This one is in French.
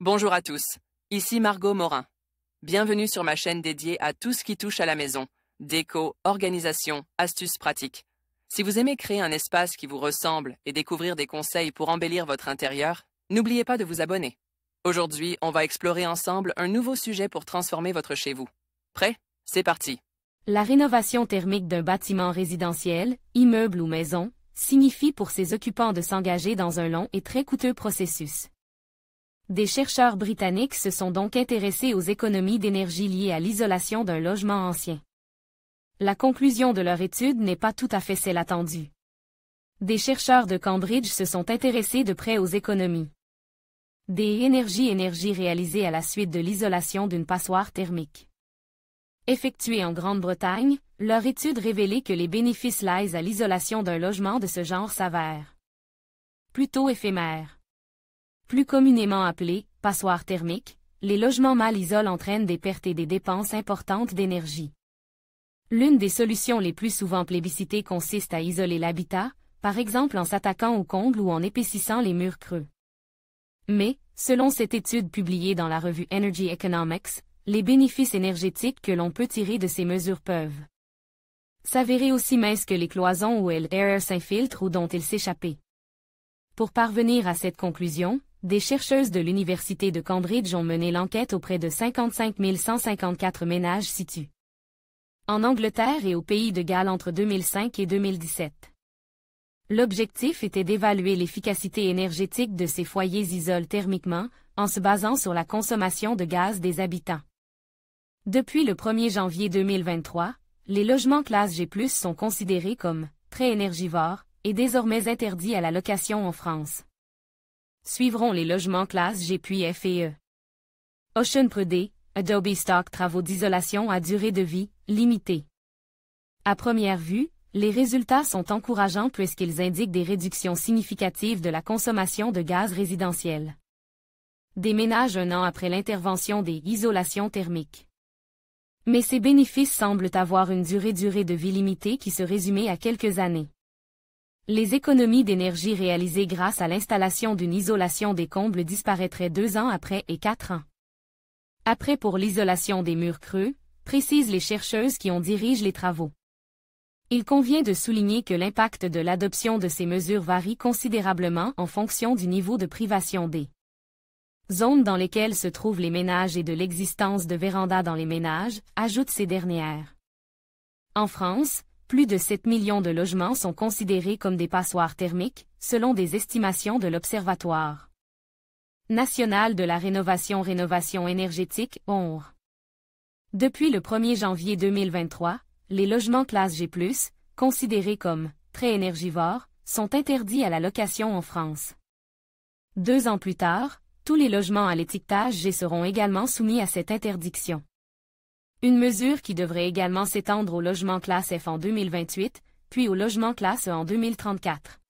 Bonjour à tous, ici Margot Morin. Bienvenue sur ma chaîne dédiée à tout ce qui touche à la maison, déco, organisation, astuces pratiques. Si vous aimez créer un espace qui vous ressemble et découvrir des conseils pour embellir votre intérieur, n'oubliez pas de vous abonner. Aujourd'hui, on va explorer ensemble un nouveau sujet pour transformer votre chez vous. Prêt? C'est parti! La rénovation thermique d'un bâtiment résidentiel, immeuble ou maison, signifie pour ses occupants de s'engager dans un long et très coûteux processus. Des chercheurs britanniques se sont donc intéressés aux économies d'énergie liées à l'isolation d'un logement ancien. La conclusion de leur étude n'est pas tout à fait celle attendue. Des chercheurs de Cambridge se sont intéressés de près aux économies des énergies réalisées à la suite de l'isolation d'une passoire thermique. Effectuée en Grande-Bretagne, leur étude révélait que les bénéfices liés à l'isolation d'un logement de ce genre s'avèrent plutôt éphémères. Plus communément appelés passoires thermiques, les logements mal isolés entraînent des pertes et des dépenses importantes d'énergie. L'une des solutions les plus souvent plébiscitées consiste à isoler l'habitat, par exemple en s'attaquant aux combles ou en épaississant les murs creux. Mais, selon cette étude publiée dans la revue Energy Economics, les bénéfices énergétiques que l'on peut tirer de ces mesures peuvent s'avérer aussi minces que les cloisons où l'air s'infiltre ou dont il s'échappait. Pour parvenir à cette conclusion, des chercheuses de l'Université de Cambridge ont mené l'enquête auprès de 55 154 ménages situés en Angleterre et au Pays de Galles entre 2005 et 2017. L'objectif était d'évaluer l'efficacité énergétique de ces foyers isolés thermiquement, en se basant sur la consommation de gaz des habitants. Depuis le 1er janvier 2023, les logements classe G+, sont considérés comme très énergivores et désormais interdits à la location en France. Suivront les logements classe G puis F et E. Ocean Prudé, Adobe Stock travaux d'isolation à durée de vie limitée. À première vue, les résultats sont encourageants puisqu'ils indiquent des réductions significatives de la consommation de gaz résidentiel des ménages un an après l'intervention des isolations thermiques. Mais ces bénéfices semblent avoir une durée de vie limitée qui se résumait à quelques années. Les économies d'énergie réalisées grâce à l'installation d'une isolation des combles disparaîtraient 2 ans après et 4 ans après pour l'isolation des murs creux, précisent les chercheuses qui en dirigent les travaux. Il convient de souligner que l'impact de l'adoption de ces mesures varie considérablement en fonction du niveau de privation des zones dans lesquelles se trouvent les ménages et de l'existence de vérandas dans les ménages, ajoutent ces dernières. En France, plus de 7 millions de logements sont considérés comme des passoires thermiques, selon des estimations de l'Observatoire national de la rénovation énergétique, ONR. Depuis le 1er janvier 2023, les logements classe G+, considérés comme très énergivores, sont interdits à la location en France. 2 ans plus tard, tous les logements à l'étiquetage G seront également soumis à cette interdiction. Une mesure qui devrait également s'étendre aux logements classe F en 2028, puis aux logements classe E en 2034.